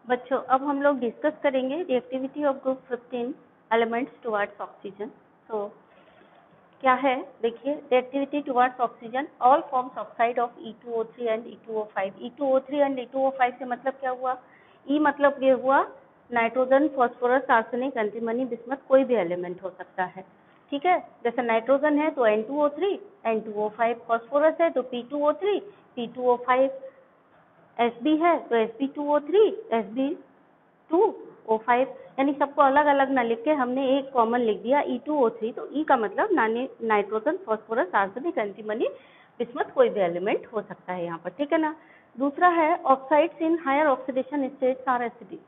बच्चों अब हम लोग डिस्कस करेंगे reactivity of group 15 elements towards oxygen. तो क्या है, देखिए reactivity towards oxygen, all forms oxide of E2O3 and E2O5। E2O3 and E2O5 से मतलब क्या हुआ, E मतलब ये हुआ nitrogen, phosphorus, arsenic, antimony, bismuth, कोई भी एलिमेंट हो सकता है। ठीक है, जैसे नाइट्रोजन है तो N2O3, N2O5, फास्फोरस है तो P2O3, P2O5, Sb है तो Sb2O3, Sb2O5, यानी सबको अलग अलग ना लिख के हमने एक कॉमन लिख दिया E2O3। तो E का मतलब nitrogen, phosphorus, arsenic, antimony, bismuth, कोई भी एलिमेंट हो सकता है यहाँ पर। ठीक है ना। दूसरा है oxides in higher oxidation states are acidic.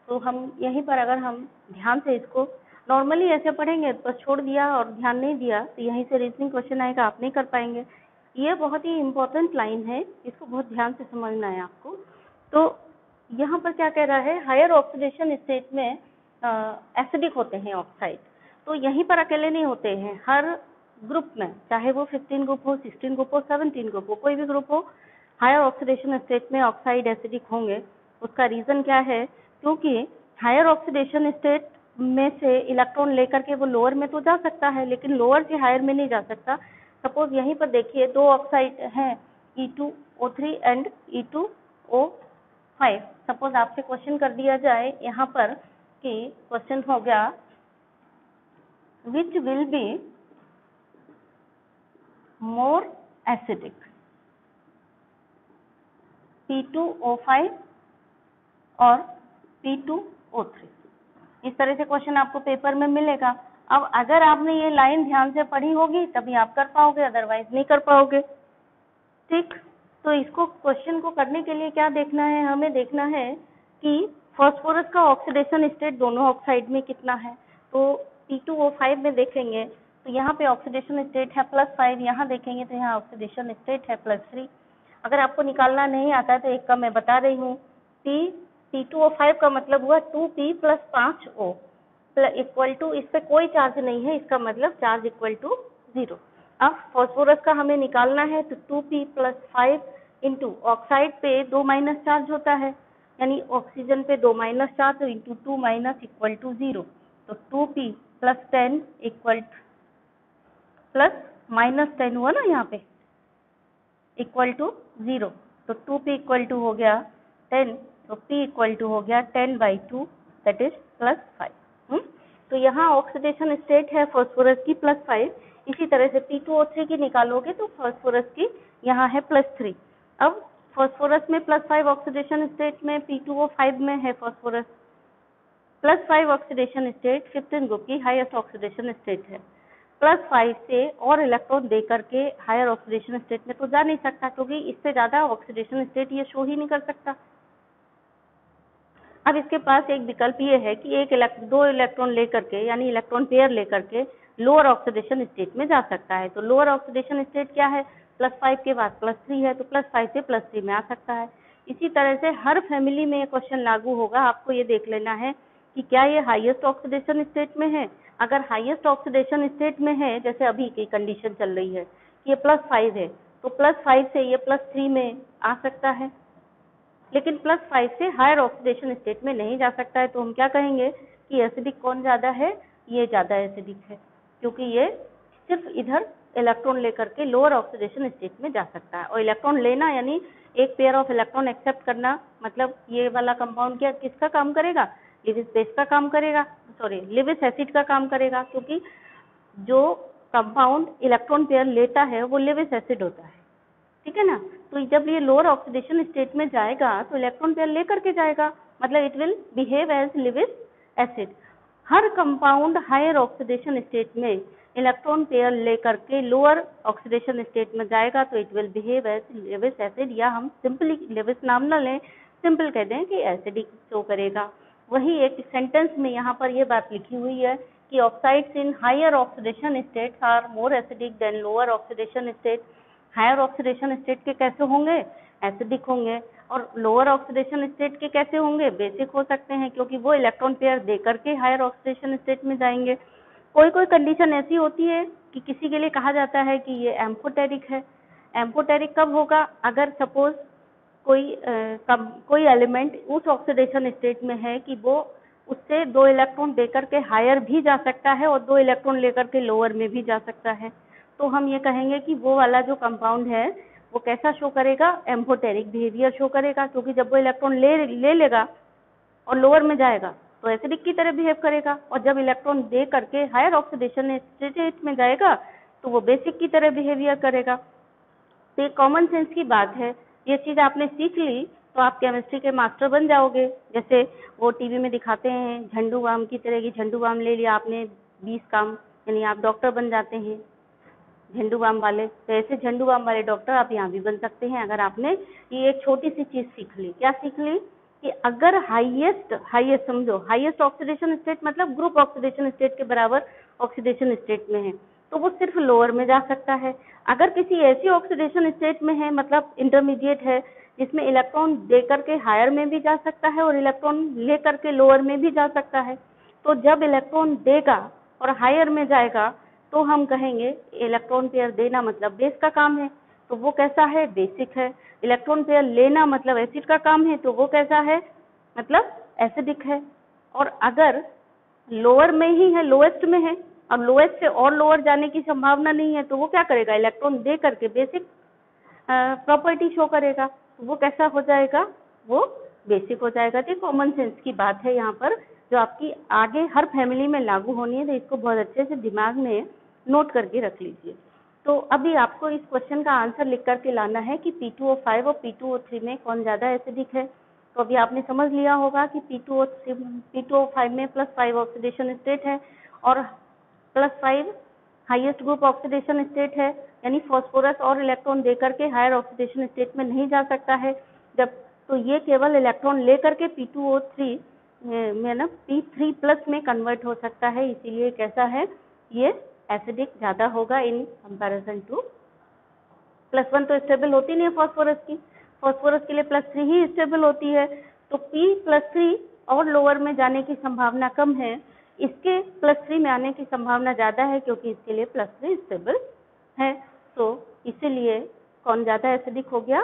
तो हम यहीं पर अगर हम ध्यान से इसको नॉर्मली ऐसे पढ़ेंगे तो छोड़ दिया और ध्यान नहीं दिया तो यहीं से रीजनिंग क्वेश्चन आएगा, आप नहीं कर पाएंगे। ये बहुत ही इंपॉर्टेंट लाइन है, इसको बहुत ध्यान से समझना है आपको। तो यहाँ पर क्या कह रहा है, हायर ऑक्सीडेशन स्टेट में एसिडिक होते हैं ऑक्साइड। तो यहीं पर अकेले नहीं होते हैं, हर ग्रुप में, चाहे वो 15 ग्रुप हो, 16 ग्रुप हो, 17 ग्रुप हो, कोई भी ग्रुप हो, हायर ऑक्सीडेशन स्टेट में ऑक्साइड एसिडिक होंगे। उसका रीजन क्या है, क्योंकि हायर ऑक्सीडेशन स्टेट में से इलेक्ट्रॉन लेकर के वो लोअर में तो जा सकता है, लेकिन लोअर से हायर में नहीं जा सकता। सपोज यहीं पर देखिए दो ऑक्साइड हैं E2O3 एंड E2O5। सपोज आपसे क्वेश्चन कर दिया जाए यहाँ पर कि क्वेश्चन हो गया which will be more acidic, P2O5 और P2O3। इस तरह से क्वेश्चन आपको पेपर में मिलेगा। अब अगर आपने ये लाइन ध्यान से पढ़ी होगी तभी आप कर पाओगे, अदरवाइज नहीं कर पाओगे। ठीक, तो इसको क्वेश्चन को करने के लिए क्या देखना है, हमें देखना है कि फास्फोरस का ऑक्सीडेशन स्टेट दोनों ऑक्साइड में कितना है। तो P2O5 में देखेंगे तो यहाँ पे ऑक्सीडेशन स्टेट है +5, यहाँ देखेंगे तो यहाँ ऑक्सीडेशन स्टेट है +3। अगर आपको निकालना नहीं आता है तो एक का मैं बता रही हूँ, P2O5 का मतलब हुआ 2P + 5O इक्वल टू, इस पे कोई चार्ज नहीं है, इसका मतलब चार्ज इक्वल टू 0। अब फास्फोरस का हमें निकालना है तो 2P + 5 इंटू ऑक्साइड पे 2 माइनस चार्ज होता है, यानी ऑक्सीजन पे 2 माइनस चार्ज, तो इंटू 2 माइनस इक्वल टू 0। तो 2P + 10 इक्वल +-10 हुआ ना यहाँ पे, इक्वल टू 0। तो 2P इक्वल टू हो गया 10, तो P इक्वल टू हो गया 10/2, दैट इज +5। तो यहाँ ऑक्सीडेशन स्टेट है फास्फोरस की +5। इसी तरह से P2O3 की निकालोगे तो फास्फोरस की यहाँ है +3। अब फास्फोरस में +5 ऑक्सीडेशन स्टेट में, P2O5 में है फास्फोरस +5 ऑक्सीडेशन स्टेट, 15 ग्रुप की हाईएस्ट ऑक्सीडेशन स्टेट है। +5 से और इलेक्ट्रॉन दे करके हायर ऑक्सीडेशन स्टेट में तो जा नहीं सकता, क्योंकि इससे ज्यादा ऑक्सीडेशन स्टेट ये शो ही नहीं कर सकता। अब इसके पास एक विकल्प ये है कि दो इलेक्ट्रॉन लेकर के, यानी इलेक्ट्रॉन पेयर लेकर के लोअर ऑक्सीडेशन स्टेट में जा सकता है। तो लोअर ऑक्सीडेशन स्टेट क्या है, +5 के बाद +3 है, तो +5 से +3 में आ सकता है। इसी तरह से हर फैमिली में ये क्वेश्चन लागू होगा। आपको ये देख लेना है कि क्या ये हाईएस्ट ऑक्सीडेशन स्टेट में है। अगर हाईएस्ट ऑक्सीडेशन स्टेट में है, जैसे अभी की कंडीशन चल रही है कि ये +5 है, तो +5 से ये +3 में आ सकता है, लेकिन +5 से हायर ऑक्सीडेशन स्टेट में नहीं जा सकता है। तो हम क्या कहेंगे कि एसिडिक कौन ज्यादा है, ये ज्यादा एसिडिक है, क्योंकि ये सिर्फ इधर इलेक्ट्रॉन लेकर के लोअर ऑक्सीडेशन स्टेट में जा सकता है। और इलेक्ट्रॉन लेना यानी एक पेयर ऑफ इलेक्ट्रॉन एक्सेप्ट करना, मतलब ये वाला कंपाउंड क्या किसका काम करेगा, लिविस बेस का काम करेगा, सॉरी लिविस एसिड का काम करेगा, क्योंकि जो कंपाउंड इलेक्ट्रॉन पेयर लेता है वो लिविस एसिड होता है। ठीक है ना। तो जब ये लोअर ऑक्सीडेशन स्टेट में जाएगा तो इलेक्ट्रॉन पेयर लेकर के जाएगा, मतलब it will behave as Lewis acid. हर कंपाउंड हायर ऑक्सीडेशन स्टेट में इलेक्ट्रॉन पेयर लेकर के लोअर ऑक्सीडेशन स्टेट में जाएगा तो it will behave as Lewis acid, या हम सिंपली लिविस नाम न लें, सिंपल कह दें कि एसिडिक शो करेगा। वही एक सेंटेंस में यहाँ पर ये बात लिखी हुई है कि oxides in higher oxidation states are more acidic than lower oxidation state. Higher oxidation state के कैसे होंगे, एसिडिक होंगे, और लोअर ऑक्सीडेशन स्टेट के कैसे होंगे, बेसिक हो सकते हैं, क्योंकि वो इलेक्ट्रॉन पेयर दे करके हायर ऑक्सीडेशन स्टेट में जाएंगे। कोई कोई कंडीशन ऐसी होती है कि किसी के लिए कहा जाता है कि ये एम्फोटेरिक है। एम्फोटेरिक कब होगा, अगर सपोज कोई एलिमेंट उस ऑक्सीडेशन स्टेट में है कि वो उससे 2 इलेक्ट्रॉन देकर के हायर भी जा सकता है और 2 इलेक्ट्रॉन लेकर के लोअर में भी जा सकता है, तो हम ये कहेंगे कि वो वाला जो कंपाउंड है वो कैसा शो करेगा, एम्फोटेरिक बिहेवियर शो करेगा, क्योंकि जब वो इलेक्ट्रॉन ले लेगा और लोअर में जाएगा तो एसिडिक की तरह बिहेव करेगा, और जब इलेक्ट्रॉन दे करके हायर ऑक्सीडेशन स्टेट में जाएगा तो वो बेसिक की तरह बिहेवियर करेगा। तो ये कॉमन सेंस की बात है, ये चीज़ आपने सीख ली तो आप केमिस्ट्री के मास्टर बन जाओगे। जैसे वो टीवी में दिखाते हैं झंडू बाम की तरह की, झंडू बाम ले लिया आपने 20 काम, यानी आप डॉक्टर बन जाते हैं झंडू बाम वाले। तो ऐसे झंडू बाम वाले डॉक्टर आप यहाँ भी बन सकते हैं अगर आपने ये एक छोटी सी चीज़ सीख ली। क्या सीख ली कि अगर हाईएस्ट समझो, हाईएस्ट ऑक्सीडेशन स्टेट मतलब ग्रुप ऑक्सीडेशन स्टेट के बराबर ऑक्सीडेशन स्टेट में है तो वो सिर्फ लोअर में जा सकता है। अगर किसी ऐसी ऑक्सीडेशन स्टेट में है मतलब इंटरमीडिएट है जिसमें इलेक्ट्रॉन देकर के हायर में भी जा सकता है और इलेक्ट्रॉन लेकर के लोअर में भी जा सकता है, तो जब इलेक्ट्रॉन देगा और हायर में जाएगा तो हम कहेंगे इलेक्ट्रॉन पेयर देना मतलब बेस का काम है, तो वो कैसा है, बेसिक है। इलेक्ट्रॉन पेयर लेना मतलब एसिड का काम है, तो वो कैसा है, मतलब एसिडिक है। और अगर लोअर में ही है, लोएस्ट में है और लोएस्ट से और लोअर जाने की संभावना नहीं है, तो वो क्या करेगा, इलेक्ट्रॉन दे करके बेसिक प्रॉपर्टी शो करेगा, तो वो कैसा हो जाएगा, वो बेसिक हो जाएगा। तो कॉमन सेंस की बात है यहाँ पर जो आपकी आगे हर फैमिली में लागू होनी है, तो इसको बहुत अच्छे से दिमाग में नोट करके रख लीजिए। तो अभी आपको इस क्वेश्चन का आंसर लिख करके लाना है कि P2O5 और P2O3 में कौन ज़्यादा एसिडिक है। तो अभी आपने समझ लिया होगा कि P2O5 में +5 ऑक्सीडेशन स्टेट है और +5 हाईएस्ट ग्रुप ऑक्सीडेशन स्टेट है, यानी फॉस्फोरस और इलेक्ट्रॉन देकर के हायर ऑक्सीडेशन स्टेट में नहीं जा सकता है। जब तो ये केवल इलेक्ट्रॉन लेकर के P2O3 में ना P3+ में कन्वर्ट हो सकता है, इसीलिए कैसा है, ये एसिडिक ज़्यादा होगा इन कंपैरिजन टू +1। तो स्टेबल होती नहीं है फॉस्फोरस की, फॉस्फोरस के लिए +3 ही स्टेबल होती है, तो P+3 और लोअर में जाने की संभावना कम है, इसके +3 में आने की संभावना ज़्यादा है क्योंकि इसके लिए +3 स्टेबल है। तो इसीलिए कौन ज़्यादा एसिडिक हो गया,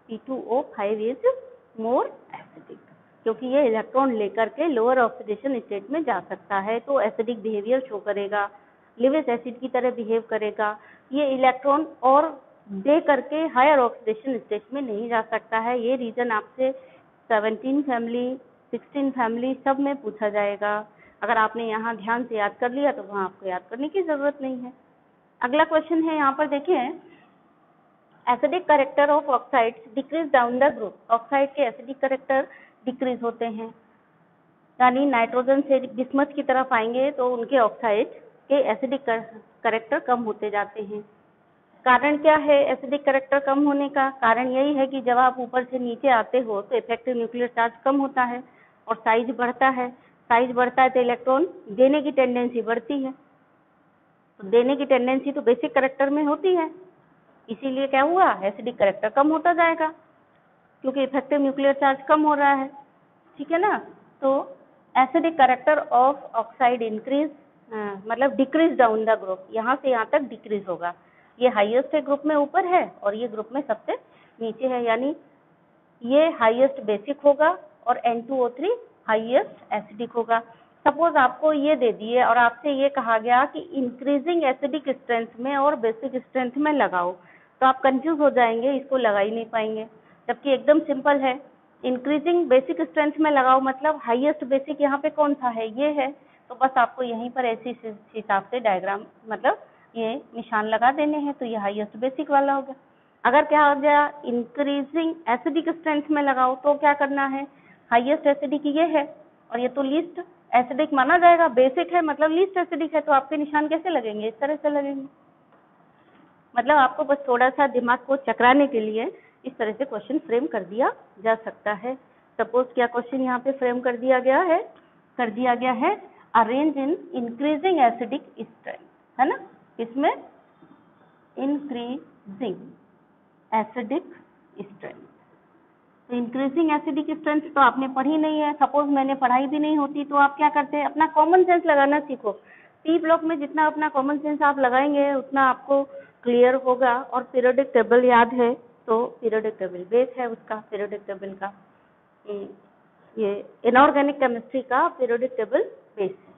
P2O5 इज मोर एसिडिक, क्योंकि ये इलेक्ट्रॉन लेकर के लोअर ऑक्सीडेशन स्टेट में जा सकता है, तो एसिडिक बिहेवियर शो करेगा, लिविस एसिड की तरह बिहेव करेगा। ये इलेक्ट्रॉन और दे करके हायर ऑक्सीडेशन स्टेट में नहीं जा सकता है। ये रीजन आपसे 17 फैमिली 16 फैमिली सब में पूछा जाएगा। अगर आपने यहाँ ध्यान से याद कर लिया तो वहाँ आपको याद करने की जरूरत नहीं है। अगला क्वेश्चन है, यहाँ पर देखिए, acidic character of oxides decrease down the group. Oxide के एसिडिक कैरेक्टर डिक्रीज होते हैं, यानी नाइट्रोजन से बिस्मथ की तरफ आएंगे तो उनके ऑक्साइड के एसिडिक कैरेक्टर कम होते जाते हैं। कारण क्या है एसिडिक कैरेक्टर कम होने का? कारण यही है कि जब आप ऊपर से नीचे आते हो तो इफेक्टिव न्यूक्लियर चार्ज कम होता है और साइज बढ़ता है। साइज बढ़ता है तो इलेक्ट्रॉन देने की टेंडेंसी बढ़ती है, तो देने की टेंडेंसी तो बेसिक कैरेक्टर में होती है, इसीलिए क्या हुआ, एसिडिक कैरेक्टर कम होता जाएगा क्योंकि इफेक्टिव न्यूक्लियर चार्ज कम हो रहा है। ठीक है ना? तो acidic character of oxide increase मतलब डिक्रीज डाउन द ग्रुप, यहाँ से यहाँ तक डिक्रीज होगा। ये हाईएस्ट ग्रुप में ऊपर है और ये ग्रुप में सबसे नीचे है, यानी ये हाईएस्ट बेसिक होगा और N2O3 हाईएस्ट एसिडिक होगा। सपोज आपको ये दे दिए और आपसे ये कहा गया कि इंक्रीजिंग एसिडिक स्ट्रेंथ में और बेसिक स्ट्रेंथ में लगाओ, तो आप कंफ्यूज हो जाएंगे, इसको लगा ही नहीं पाएंगे, जबकि एकदम सिंपल है। इंक्रीजिंग बेसिक स्ट्रेंथ में लगाओ मतलब हाईएस्ट बेसिक यहाँ पे कौन सा है, ये है, तो बस आपको यहीं पर ऐसे हिसाब से डायग्राम मतलब ये निशान लगा देने हैं, तो ये हाईएस्ट बेसिक वाला हो गया। अगर क्या हो गया, इंक्रीजिंग एसिडिक स्ट्रेंथ में लगाओ, तो क्या करना है, हाईएस्ट एसिडिक ये है और ये तो लीस्ट एसिडिक माना जाएगा, बेसिक है मतलब लीस्ट एसिडिक है, तो आपके निशान कैसे लगेंगे, इस तरह से लगेंगे। मतलब आपको बस थोड़ा सा दिमाग को चकराने के लिए इस तरह से क्वेश्चन फ्रेम कर दिया जा सकता है। सपोज क्या क्वेश्चन यहाँ पे फ्रेम कर दिया गया है, arrange in increasing acidic strength, है ना, इसमें इंक्रीजिंग एसिडिक स्ट्रेंथ। तो इंक्रीजिंग एसिडिक स्ट्रेंथ तो आपने पढ़ी नहीं है, सपोज मैंने पढ़ाई भी नहीं होती, तो आप क्या करते हैं, अपना कॉमन सेंस लगाना सीखो। P ब्लॉक में जितना अपना कॉमन सेंस आप लगाएंगे उतना आपको क्लियर होगा। और पीरियोडिक टेबल याद है तो पीरियोडिक टेबल बेस है उसका, पीरियोडिक टेबल का ये इनऑर्गेनिक केमिस्ट्री का पीरियोडिक टेबल बेस है।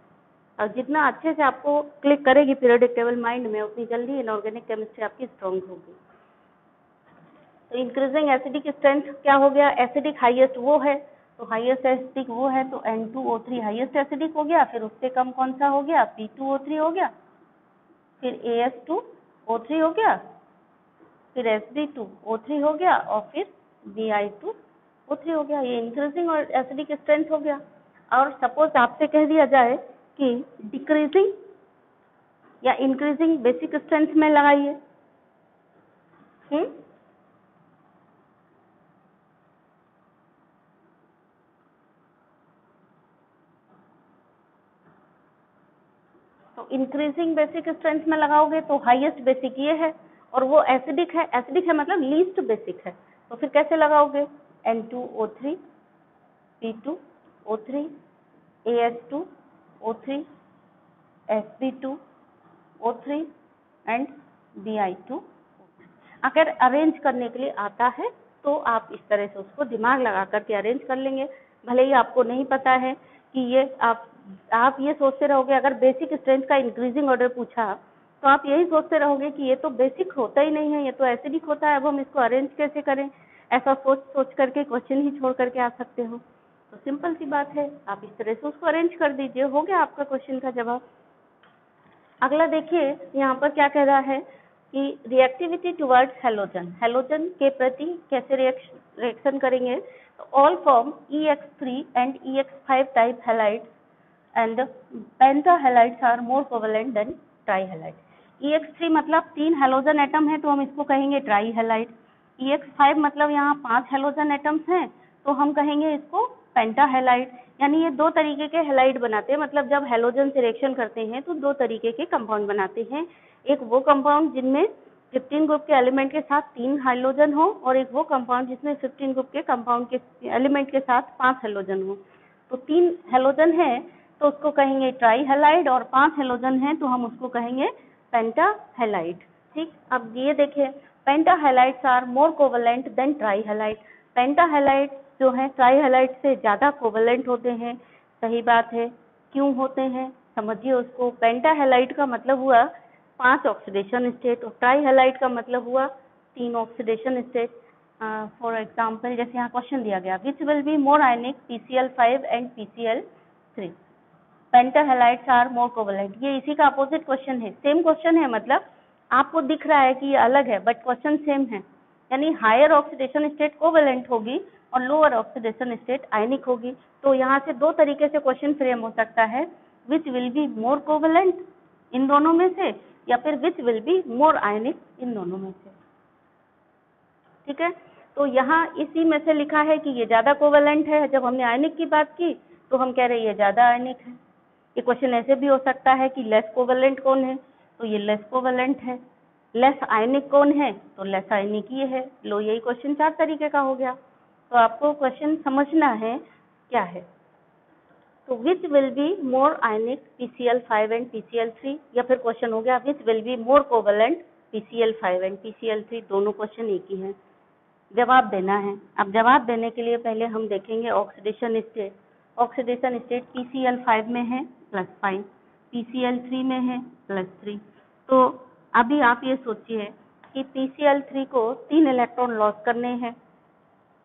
और जितना अच्छे से आपको क्लिक करेगी पीरियोडिक टेबल माइंड में, उतनी जल्दी इनऑर्गेनिक केमिस्ट्री आपकी स्ट्रॉन्ग होगी। तो इंक्रीजिंग एसिडिक स्ट्रेंथ क्या हो गया, एसिडिक हाईएस्ट वो है, तो हाईएस्ट एसिडिक वो है तो N2O3 हाईएस्ट एसिडिक हो गया, फिर उससे कम कौन सा हो गया, P2O3 हो गया, फिर AS2O3 हो गया, फिर Sb2O3 हो गया और फिर Bi2O3 हो गया। ये इंक्रीजिंग और एसिडिक स्ट्रेंथ हो गया। और सपोज आपसे कह दिया जाए कि डिक्रीजिंग या इंक्रीजिंग बेसिक स्ट्रेंथ में लगाइए, तो इंक्रीजिंग बेसिक स्ट्रेंथ में लगाओगे तो हाईएस्ट बेसिक ये है और वो एसिडिक है मतलब लीस्ट बेसिक है, तो फिर कैसे लगाओगे, N2O3 P2O3 AS2O3 Sb2O3 and Bi2O3। अगर अरेंज करने के लिए आता है तो आप इस तरह से उसको दिमाग लगा करके अरेंज कर लेंगे। भले ही आपको नहीं पता है कि ये आप ये सोचते रहोगे, अगर बेसिक स्ट्रेंथ का इंक्रीजिंग ऑर्डर पूछा तो आप यही सोचते रहोगे कि ये तो बेसिक होता ही नहीं है, ये तो एसिडिक होता है, अब हम इसको अरेंज कैसे करें, ऐसा सोच करके क्वेश्चन ही छोड़ करके आ सकते हो। तो सिंपल सी बात है, आप इस तरह से उसको अरेंज कर दीजिए, हो गया आपका क्वेश्चन का जवाब। अगला देखिए यहाँ पर क्या कह रहा है कि रिएक्टिविटी टुवर्ड्स हैलोजन के प्रति कैसे रिएक्शन करेंगे, तो all form EX3 and EX5 type halides and pentahalides are more covalent than trihalide. EX3 मतलब 3 हैलोजन एटम है तो हम इसको कहेंगे ट्राईहैलाइड। EX5 मतलब यहाँ 5 हैलोजन एटम्स हैं तो हम कहेंगे इसको पेंटाहैलाइड। यानी ये 2 तरीके के हैलाइड बनाते हैं, मतलब जब हैलोजन से रिएक्शन करते हैं तो 2 तरीके के कंपाउंड बनाते हैं। एक वो कंपाउंड जिनमें 15 ग्रुप के एलिमेंट के साथ 3 हैलोजन हो और एक वो कंपाउंड जिसमें 15 ग्रुप के कंपाउंड के एलिमेंट के साथ 5 हैलोजन हो। तो 3 हैलोजन है तो उसको कहेंगे ट्राईहैलाइड और 5 हैलोजन है तो हम उसको कहेंगे पेंटाहैलाइड। ठीक, अब ये देखिए पेंटाहैलाइड्स आर मोर कोवेलेंट देन ट्राईहैलाइड। पेंटाहैलाइड जो है ट्राईहैलाइड से ज्यादा कोवेलेंट होते हैं। सही बात है, क्यों होते हैं समझिए उसको। पेंटाहैलाइड का मतलब हुआ 5 ऑक्सीडेशन स्टेट और ट्राईहैलाइड का मतलब हुआ 3 ऑक्सीडेशन स्टेट। फॉर एग्जाम्पल जैसे यहाँ क्वेश्चन दिया गया, which will be more ionic PCl5 and PCl3। Pentahalides are more covalent, ये इसी का अपोजिट क्वेश्चन है। सेम क्वेश्चन है, मतलब आपको दिख रहा है कि ये अलग है बट क्वेश्चन सेम है। यानी हायर ऑक्सीडेशन स्टेट कोवेलेंट होगी और लोअर ऑक्सीडेशन स्टेट आयनिक होगी। तो यहाँ से 2 तरीके से क्वेश्चन फ्रेम हो सकता है, which will be more covalent इन दोनों में से, या फिर विच विल बी मोर आयनिक इन दोनों में से। ठीक है, तो यहाँ इसी में से लिखा है कि ये ज्यादा कोवेलेंट है। जब हमने आयनिक की बात की तो हम कह रहे हैं ये ज्यादा आयनिक है। ये क्वेश्चन ऐसे भी हो सकता है कि लेस कोवेलेंट कौन है, तो ये लेस कोवेलेंट है। लेस आयनिक कौन है, तो लेस आयनिक ये है। लो, यही क्वेश्चन 4 तरीके का हो गया। तो आपको क्वेश्चन समझना है क्या है। तो विच will be more ionic PCl5 and PCl3, या फिर क्वेश्चन हो गया which will be more covalent PCl5 and PCl3। दोनों क्वेश्चन एक ही हैं, जवाब देना है। अब जवाब देने के लिए पहले हम देखेंगे oxidation state. Oxidation state PCl5 में है +5, PCl3 में है +3। तो अभी आप ये सोचिए कि PCl3 को 3 इलेक्ट्रॉन लॉस करने हैं,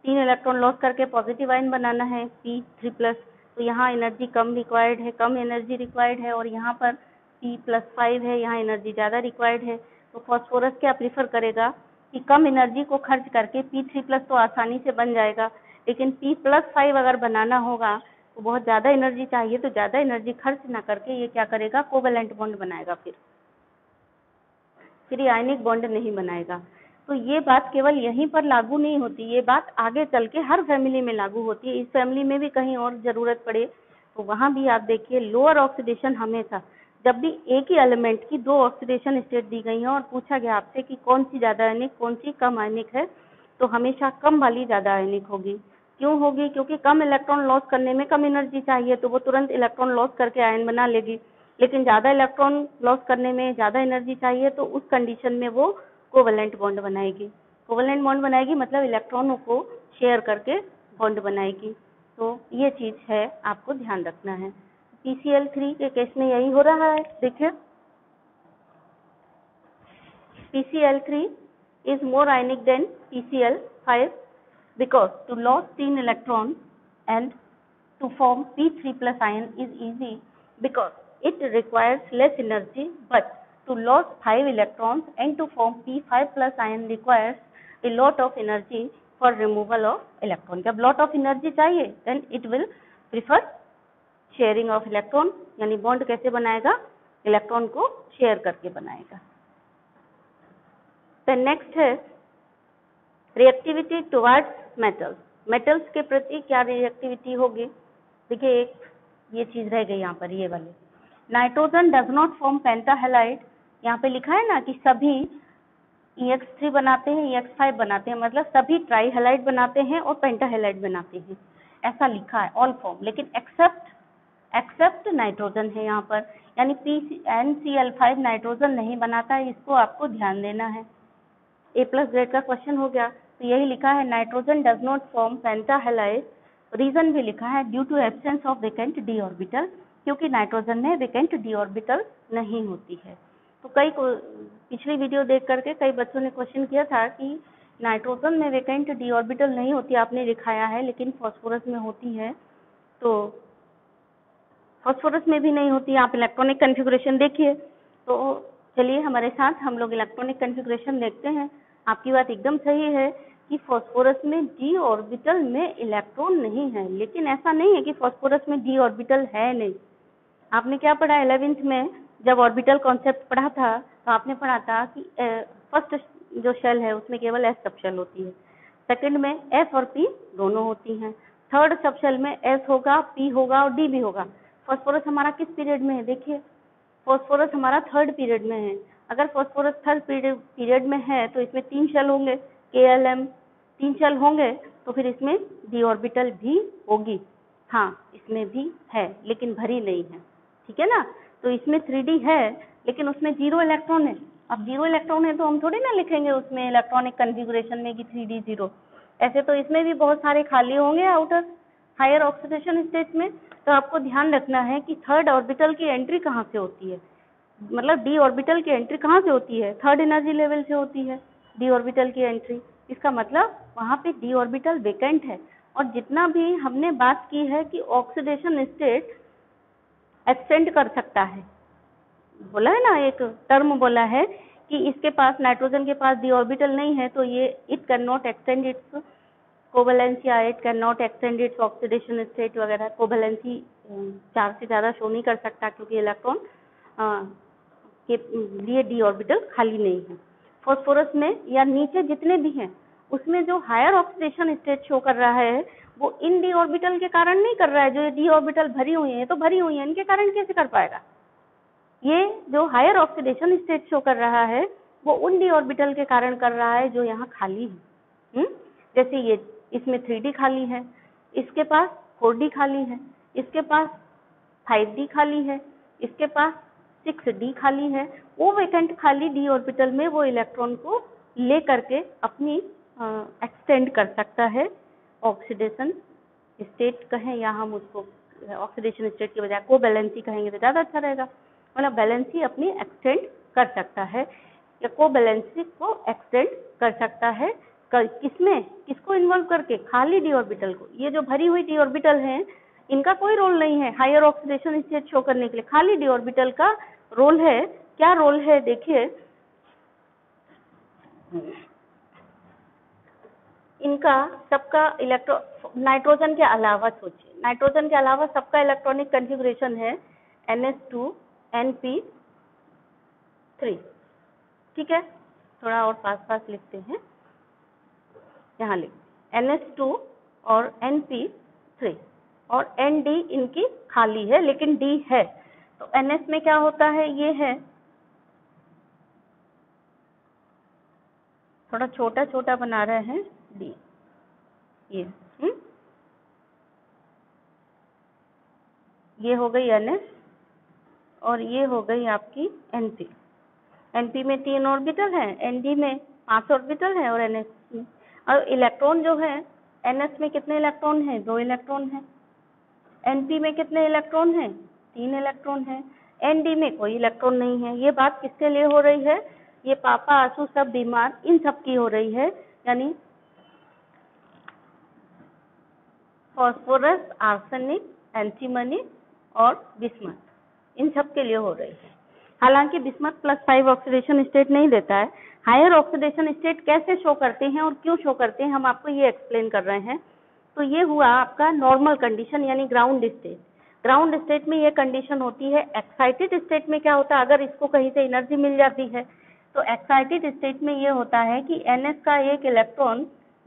3 इलेक्ट्रॉन लॉस करके पॉजिटिव आयन बनाना है P3+। तो यहाँ एनर्जी कम रिक्वायर्ड है, कम एनर्जी रिक्वायर्ड है, और यहाँ पर P+5 है, यहाँ एनर्जी ज़्यादा रिक्वायर्ड है। तो फॉस्फोरस क्या प्रीफर करेगा कि कम एनर्जी को खर्च करके P3+ तो आसानी से बन जाएगा, लेकिन P+5 अगर बनाना होगा तो बहुत ज़्यादा एनर्जी चाहिए। तो ज़्यादा एनर्जी खर्च ना करके ये क्या करेगा, कोवेलेंट बॉन्ड बनाएगा। फिर ये आयनिक बॉन्ड नहीं बनाएगा। तो ये बात केवल यहीं पर लागू नहीं होती, ये बात आगे चल के हर फैमिली में लागू होती है। इस फैमिली में भी कहीं और जरूरत पड़े तो वहां भी आप देखिए लोअर ऑक्सीडेशन हमेशा, जब भी एक ही एलिमेंट की 2 ऑक्सीडेशन स्टेट दी गई है और पूछा गया आपसे कि कौन सी ज्यादा आयनिक कौन सी कम आयनिक है, तो हमेशा कम वाली ज्यादा आयनिक होगी। क्यों होगी, क्योंकि कम इलेक्ट्रॉन लॉस करने में कम एनर्जी चाहिए, तो वो तुरंत इलेक्ट्रॉन लॉस करके आयन बना लेगी। लेकिन ज्यादा इलेक्ट्रॉन लॉस करने में ज्यादा एनर्जी चाहिए, तो उस कंडीशन में वो कोवेलेंट बॉन्ड बनाएगी। कोवेलेंट बॉन्ड बनाएगी मतलब इलेक्ट्रॉनों को शेयर करके बॉन्ड बनाएगी। तो ये चीज है, आपको ध्यान रखना है। PCl3 के केस में यही हो रहा है। देखिए PCl3 is more ionic than PCl5 because to lose 3 electron and to form P3 plus ion is easy because it requires less energy, but to lose 5 electrons and to form P5 plus ion requires a lot of energy for removal of electron. जब lot of energy चाहिए then it will prefer sharing of electron, यानी bond कैसे बनाएगा, electron को share करके बनाएगा। The next है reactivity towards metals. Metals के प्रति क्या रिएक्टिविटी होगी? देखिए एक ये चीज रह गई यहाँ पर, ये वाली nitrogen does not form pentahalide. यहाँ पे लिखा है ना कि सभी EX3 बनाते हैं, EX5 बनाते हैं, मतलब सभी ट्राईहेलाइड बनाते हैं और पेंटाहेलाइड बनाते हैं, ऐसा लिखा है ऑल फॉर्म, लेकिन एक्सेप्ट नाइट्रोजन है यहाँ पर, यानी NCl5 नाइट्रोजन नहीं बनाता है, इसको आपको ध्यान देना है। A+ ग्रेड का क्वेश्चन हो गया, तो यही लिखा है nitrogen does not form pentahalide. Reason भी लिखा है due to absence of vacant d orbital, क्योंकि नाइट्रोजन में वेकेंट डी ऑर्बिटल नहीं होती है। तो पिछली वीडियो देख करके कई बच्चों ने क्वेश्चन किया था कि नाइट्रोजन में वेकेंट डी ऑर्बिटल नहीं होती, आपने दिखाया है, लेकिन फॉस्फोरस में होती है। तो फॉस्फोरस में भी नहीं होती, आप इलेक्ट्रॉनिक कन्फिगुरेशन देखिए। तो चलिए हमारे साथ हम लोग इलेक्ट्रॉनिक कन्फिगुरेशन देखते हैं। आपकी बात एकदम सही है कि फॉस्फोरस में डी ऑर्बिटल में इलेक्ट्रॉन नहीं है, लेकिन ऐसा नहीं है कि फॉस्फोरस में डी ऑर्बिटल है नहीं। आपने क्या पढ़ा 11th में, जब ऑर्बिटल कॉन्सेप्ट पढ़ा था, तो आपने पढ़ा था कि फर्स्ट जो शेल है उसमें केवल S सब शेल होती है, सेकंड में S और P दोनों होती हैं, थर्ड सब शेल में S होगा, P होगा और D भी होगा। फॉस्फोरस हमारा किस पीरियड में है? देखिए फॉस्फोरस हमारा थर्ड पीरियड में है। अगर फॉस्फोरस थर्ड पीरियड में है तो इसमें 3 शेल होंगे, KLM 3 शेल होंगे, तो फिर इसमें डी ऑर्बिटल भी होगी। हाँ इसमें भी है लेकिन भरी नहीं है, ठीक है ना। तो इसमें 3D है लेकिन उसमें 0 इलेक्ट्रॉन है। अब 0 इलेक्ट्रॉन है तो हम थोड़ी ना लिखेंगे उसमें इलेक्ट्रॉनिक कन्फिगुरेशन में कि 3D 0। ऐसे तो इसमें भी बहुत सारे खाली होंगे आउटर हायर ऑक्सीडेशन स्टेट में। तो आपको ध्यान रखना है कि थर्ड ऑर्बिटल की एंट्री कहाँ से होती है, मतलब डी ऑर्बिटल की एंट्री कहाँ से होती है? थर्ड एनर्जी लेवल से होती है डी ऑर्बिटल की एंट्री। इसका मतलब वहाँ पे डी ऑर्बिटल वेकेंट है। और जितना भी हमने बात की है कि ऑक्सीडेशन स्टेट एक्सटेंड कर सकता है, बोला है ना, एक टर्म बोला है कि इसके पास, नाइट्रोजन के पास डी ऑर्बिटल नहीं है तो ये it can not extend it's covalency, it can not extend its oxidation state वगैरह। कोवेलेंसी 4 से ज़्यादा शो नहीं कर सकता क्योंकि इलेक्ट्रॉन के लिए डी ऑर्बिटल खाली नहीं है। फॉस्फोरस में या नीचे जितने भी हैं उसमें जो हायर ऑक्सीडेशन स्टेट शो कर रहा है वो इन डी ऑर्बिटल के कारण नहीं कर रहा है। जो डी ऑर्बिटल भरी हुई है तो भरी हुई है, इनके कारण कैसे कर पाएगा? ये जो हायर ऑक्सीडेशन स्टेट शो कर रहा है वो उन डी ऑर्बिटल के कारण कर रहा है जो यहाँ खाली है। जैसे ये इसमें 3D खाली है, इसके पास 4D खाली है, इसके पास 5D खाली है, इसके पास 6D खाली है। वो वेकेंट खाली डी ऑर्बिटल में वो इलेक्ट्रॉन को ले करके अपनी एक्सटेंड कर सकता है। ऑक्सीडेशन स्टेट कहें या हम उसको ऑक्सीडेशन स्टेट की बजाय कोवैलेंसी कहेंगे तो ज़्यादा अच्छा रहेगा। मतलब वैलेंसी अपनी एक्सटेंड कर सकता है या कोवैलेंसी को एक्सटेंड कर सकता है। किसमें, किसको इन्वॉल्व करके? खाली डी ऑर्बिटल को। ये जो भरी हुई डी ऑर्बिटल हैं इनका कोई रोल नहीं है हायर ऑक्सीडेशन स्टेट शो करने के लिए, खाली डी ऑर्बिटल का रोल है। क्या रोल है देखिए, इनका सबका नाइट्रोजन के अलावा सोचिए, नाइट्रोजन के अलावा सबका इलेक्ट्रॉनिक कन्फिगुरेशन है NH2 NP3, ठीक है। थोड़ा और पास लिखते हैं, यहाँ लिख NH2 और NP3 और ND इनकी खाली है लेकिन D है। तो NS में क्या होता है, ये है थोड़ा छोटा बना रहे हैं D, ये हो गई NS और ये हो गई आपकी NP। NP में 3 ऑर्बिटल है, ND में 5 ऑर्बिटल है और NS और इलेक्ट्रॉन जो है NS में कितने इलेक्ट्रॉन हैं? 2 इलेक्ट्रॉन हैं। NP में कितने इलेक्ट्रॉन हैं? 3 इलेक्ट्रॉन हैं। ND में कोई इलेक्ट्रॉन नहीं है। ये बात किसके लिए हो रही है? ये पापा, आंसू, सब बीमार, इन सब की हो रही है, यानी फॉस्फोरस, आर्सेनिक, एंटीमनी और बिस्मथ, इन सब के लिए हो रही है। हालांकि बिस्मथ +5 ऑक्सीडेशन स्टेट नहीं देता है। हायर ऑक्सीडेशन स्टेट कैसे शो करते हैं और क्यों शो करते हैं, हम आपको ये एक्सप्लेन कर रहे हैं। तो ये हुआ आपका नॉर्मल कंडीशन यानी ग्राउंड स्टेट। ग्राउंड स्टेट में ये कंडीशन होती है। एक्साइटेड स्टेट में क्या होता है, अगर इसको कहीं से एनर्जी मिल जाती है तो एक्साइटेड स्टेट में ये होता है कि NS का एक इलेक्ट्रॉन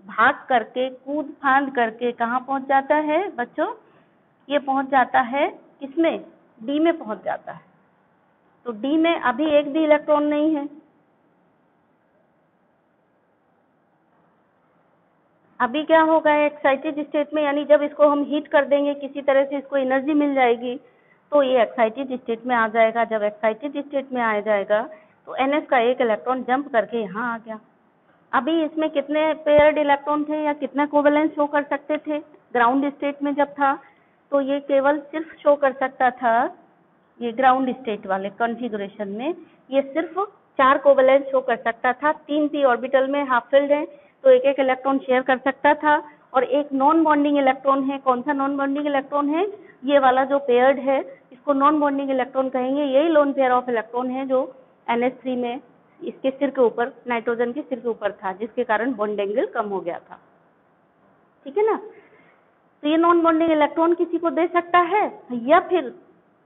भाग करके, कूद फांद करके कहाँ पहुंच जाता है बच्चों? ये पहुंच जाता है किसमें? D में पहुंच जाता है। तो D में अभी एक भी इलेक्ट्रॉन नहीं है। अभी क्या होगा एक्साइटेड स्टेट में, यानी जब इसको हम हीट कर देंगे, किसी तरह से इसको एनर्जी मिल जाएगी तो ये एक्साइटेड स्टेट में आ जाएगा। जब एक्साइटेड स्टेट में आ जाएगा तो NS का एक इलेक्ट्रॉन जंप करके यहाँ आ गया। अभी इसमें कितने पेयर्ड इलेक्ट्रॉन थे या कितना कोवेलेंस शो कर सकते थे ग्राउंड स्टेट में जब था? तो ये केवल सिर्फ शो कर सकता था, ये ग्राउंड स्टेट वाले कॉन्फ़िगरेशन में ये सिर्फ 4 कोवेलेंस शो कर सकता था। 3 p ऑर्बिटल में हाफ फिल्ड है तो एक एक इलेक्ट्रॉन शेयर कर सकता था, और एक नॉन बॉन्डिंग इलेक्ट्रॉन है। कौन सा नॉन बॉन्डिंग इलेक्ट्रॉन है? ये वाला जो पेयर्ड है, इसको नॉन बॉन्डिंग इलेक्ट्रॉन कहेंगे। यही लोन पेयर ऑफ इलेक्ट्रॉन है जो NH3 में इसके सिर के ऊपर, नाइट्रोजन के सिर के ऊपर था, जिसके कारण बॉन्ड एंगल कम हो गया था। ठीक है ना? तो ये नॉन बॉन्डिंग इलेक्ट्रॉन किसी को दे सकता है, या फिर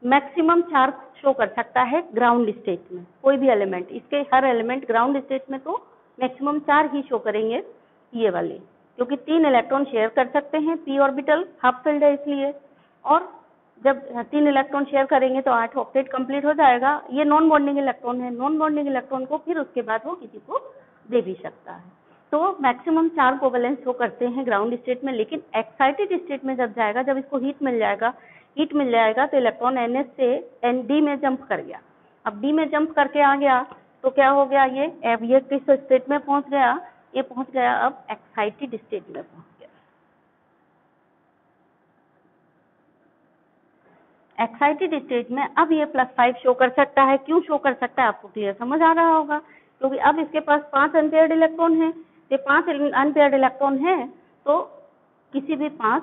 मैक्सिमम 4 शो कर सकता है ग्राउंड स्टेट में। कोई भी एलिमेंट, इसके हर एलिमेंट ग्राउंड स्टेट में तो मैक्सिमम 4 ही शो करेंगे ये वाले, क्योंकि 3 इलेक्ट्रॉन शेयर कर सकते हैं, p ऑर्बिटल हाफ फिल्ड है इसलिए। और जब 3 इलेक्ट्रॉन शेयर करेंगे तो 8 ऑक्टेट कंप्लीट हो जाएगा। ये नॉन बॉन्डिंग इलेक्ट्रॉन है। नॉन बॉन्डिंग इलेक्ट्रॉन को फिर उसके बाद वो किसी को दे भी सकता है। तो मैक्सिमम 4 कोवेलेंस शो करते हैं ग्राउंड स्टेट में, लेकिन एक्साइटेड स्टेट में जब जाएगा, जब इसको हीट मिल जाएगा तो इलेक्ट्रॉन NS से D में जंप कर गया। अब D में जंप करके आ गया तो क्या हो गया, ये किस स्टेट में पहुंच गया? ये पहुंच गया अब एक्साइटेड स्टेट में पहुंच गया। एक्साइटेड स्टेट में अब ये +5 शो कर सकता है। क्यों शो कर सकता है, आपको क्लियर समझ आ रहा होगा? क्योंकि अब इसके पास 5 अनपेयर्ड इलेक्ट्रॉन है। ये 5 अनपेयर्ड इलेक्ट्रॉन है तो किसी भी 5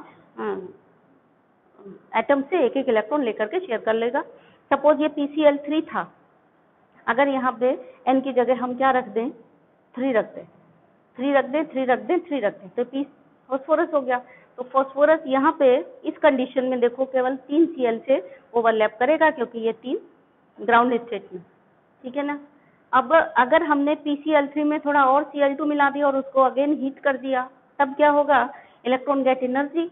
एटम से एक एक इलेक्ट्रॉन लेकर के शेयर कर लेगा। सपोज ये PCl3 था, अगर यहाँ पे N की जगह हम क्या रख दें? 3 रख दें, 3 रख दें, 3 रख दें, 3 रख दें, तो P फॉस्फोरस हो गया। तो फॉस्फोरस यहाँ पे इस कंडीशन में देखो केवल 3 Cl से ओवरलैप करेगा, क्योंकि ये 3 ग्राउंड स्टेट में। ठीक है ना? अब अगर हमने PCl3 में थोड़ा और Cl2 मिला दिया और उसको अगेन हीट कर दिया, तब क्या होगा? Electron get energy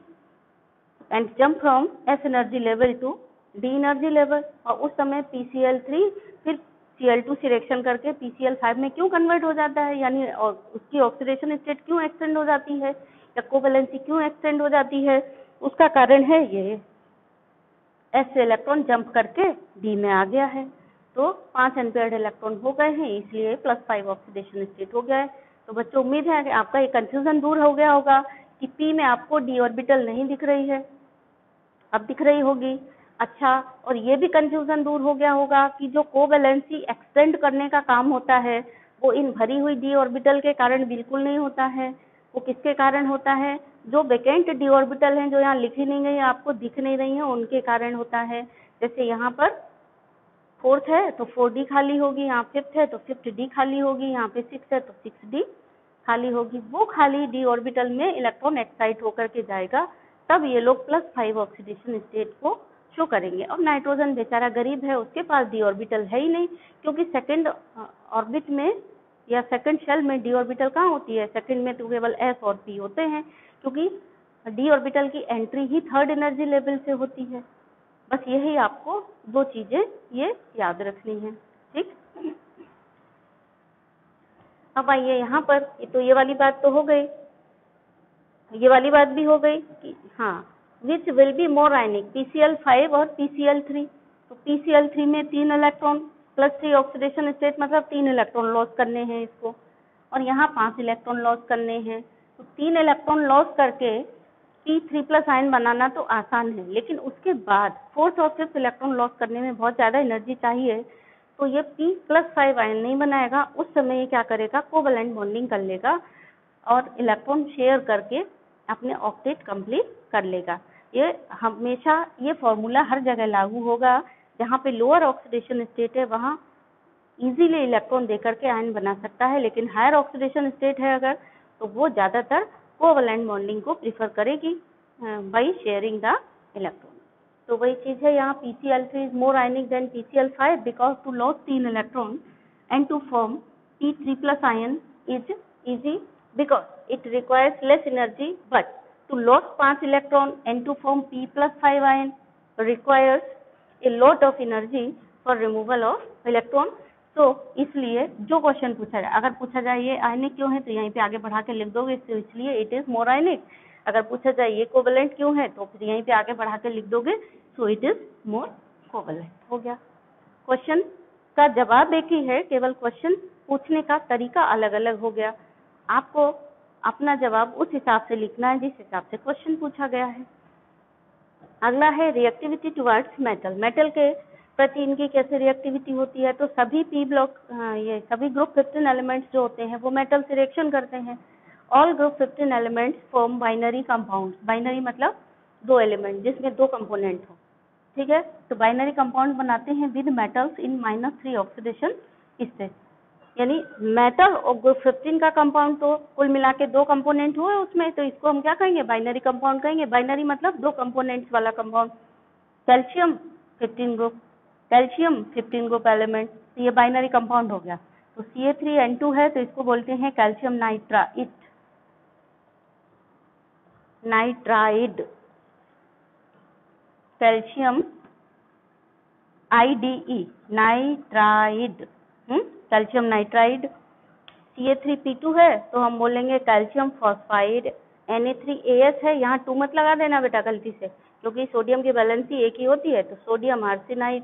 and jump from S energy level to D energy level, और उस समय PCl3 फिर Cl2 से रिएक्शन करके PCl5 में क्यों कन्वर्ट हो जाता है, यानी और उसकी ऑक्सीडेशन स्टेट क्यों एक्सटेंड हो जाती है या कोवेलेंसी क्यों एक्सटेंड हो जाती है? उसका कारण है ये S से इलेक्ट्रॉन जंप करके D में आ गया है। तो 5 अनपेयर्ड इलेक्ट्रॉन हो गए हैं, इसलिए +5 ऑक्सीडेशन स्टेट हो गया है। तो बच्चों उम्मीद है कि आपका ये कंफ्यूजन दूर हो गया होगा कि P में आपको D ऑर्बिटल नहीं दिख रही है, अब दिख रही होगी। अच्छा, और ये भी कंफ्यूजन दूर हो गया होगा कि जो कोवेलेंसी एक्सटेंड करने का काम होता है वो इन भरी हुई D ऑर्बिटल के कारण बिल्कुल नहीं होता है। वो किसके कारण होता है? जो वैकेंट D ऑर्बिटल हैं, जो यहाँ लिखी नहीं गई, आपको दिख नहीं रही हैं, उनके कारण होता है। जैसे यहाँ पर 4th है तो 4D खाली होगी, यहाँ 5th है तो 5th D खाली होगी, यहाँ पे 6 है तो 6D खाली होगी। वो खाली D ऑर्बिटल में इलेक्ट्रॉन एक्साइट होकर के जाएगा, तब ये लोग +5 ऑक्सीडेशन स्टेट को शो करेंगे। और नाइट्रोजन बेचारा गरीब है, उसके पास D ऑर्बिटल है ही नहीं, क्योंकि सेकंड ऑर्बिट में या सेकंड शेल में D ऑर्बिटल कहाँ होती है? सेकंड में तो केवल S और P होते हैं, क्योंकि D ऑर्बिटल की एंट्री ही 3rd एनर्जी लेवल से होती है। बस यही आपको 2 चीजें ये याद रखनी है। ठीक, अब आइए यहाँ पर, तो ये वाली बात तो हो गई, ये वाली बात भी हो गई कि हाँ, विच will be more ionic, PCl5 और PCl3। तो PCl3 में 3 इलेक्ट्रॉन +3 ऑक्सीडेशन स्टेट, मतलब 3 इलेक्ट्रॉन लॉस करने हैं इसको। और यहाँ 5 इलेक्ट्रॉन लॉस करने हैं, तो 3 इलेक्ट्रॉन लॉस करके P3+ आयन बनाना तो आसान है, लेकिन उसके बाद 4th और 5th इलेक्ट्रॉन लॉस करने में बहुत ज़्यादा एनर्जी चाहिए, तो ये P+5 आयन नहीं बनाएगा। उस समय ये क्या करेगा, कोवैलेंट बॉन्डिंग कर लेगा और इलेक्ट्रॉन शेयर करके अपने ऑक्टेट कंप्लीट कर लेगा। ये हमेशा ये फॉर्मूला हर जगह लागू होगा, जहाँ पे लोअर ऑक्सीडेशन स्टेट है वहाँ इजीली इलेक्ट्रॉन देकर के आयन बना सकता है, लेकिन हायर ऑक्सीडेशन स्टेट है अगर, तो वो ज़्यादातर कोवैलेंट बॉन्डिंग को प्रीफर करेगी बाई शेयरिंग द इलेक्ट्रॉन। तो वही चीज़ है यहाँ, PCl3 is more ionic than PCl5 because to loss 3 electron and to form P3+ ion is easy because it requires less energy, but to lose 5 electron and to form P+5 ion requires a lot of energy for removal of electron. तो इसलिए जो question पूछा जाए, अगर पूछा जाए ये आयनिक क्यों है तो यहीं पे आगे बढ़ा के लिख दोगे, इसलिए इट इज मोर आयनिक। अगर पूछा जाए ये कोवैलेंट क्यों है तो फिर यहीं पे आगे बढ़ा के लिख दोगे, so it is more covalent. हो गया, क्वेश्चन का जवाब एक ही है, केवल क्वेश्चन पूछने का तरीका अलग अलग हो गया। आपको अपना जवाब उस हिसाब से लिखना है जिस हिसाब से क्वेश्चन पूछा गया है। अगला है रिएक्टिविटी टुवर्ड्स मेटल। मेटल के प्रति इनकी कैसे रिएक्टिविटी होती है, तो सभी पी ब्लॉक ये सभी ग्रुप 15 एलिमेंट्स जो होते हैं वो मेटल से रिएक्शन करते हैं। All group 15 elements form binary compound. Binary मतलब 2 एलिमेंट जिसमें 2 कंपोनेंट हो, ठीक है। तो बाइनरी कंपाउंड बनाते हैं with metals in -3 oxidation state, यानी मेटल और ग्रुप 15 का कंपाउंड तो कुल मिला के 2 कंपोनेंट हुए उसमें, तो इसको हम क्या कहेंगे, बाइनरी कंपाउंड कहेंगे। बाइनरी मतलब 2 कंपोनेंट्स वाला compound. Calcium 15 group, calcium 15 group element, तो ये बाइनरी कंपाउंड हो गया। तो Ca3N2 है तो इसको बोलते हैं calcium nitride, calcium IDE, nitride, calcium nitride. Ca3P2 है तो हम बोलेंगे कैल्शियम फॉस्फाइड। Na3AS है, यहाँ 2 मत लगा देना बेटा गलती से, क्योंकि सोडियम की वैलेंसी एक ही होती है, तो sodium arsenide.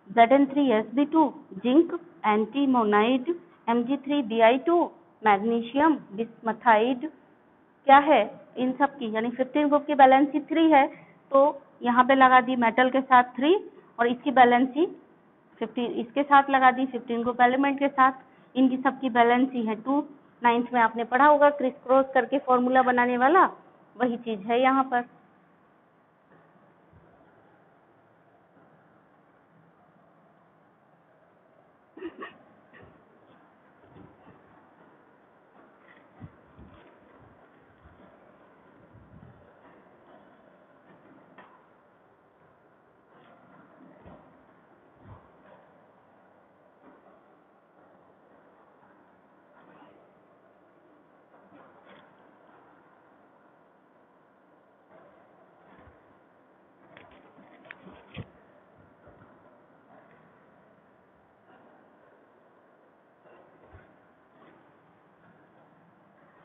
Zn3Sb2 zinc antimonide. Mg3Bi2 magnesium bismuthide. क्या है इन सब की, यानी 15 ग्रुप की वैलेंसी 3 है, तो यहाँ पे लगा दी मेटल के साथ 3 और इसकी वैलेंसी 15 इसके साथ लगा दी 15 ग्रुप एलिमेंट के साथ, इनकी सबकी वैलेंसी है 2। 9th में आपने पढ़ा होगा क्रिस क्रॉस करके फॉर्मूला बनाने वाला, वही चीज है यहाँ पर।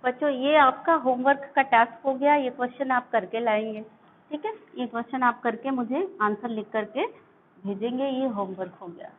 बच्चों ये आपका होमवर्क का टास्क हो गया, ये क्वेश्चन आप करके लाएंगे, ठीक है। ये क्वेश्चन आप करके मुझे आंसर लिख करके भेजेंगे, ये होमवर्क हो गया।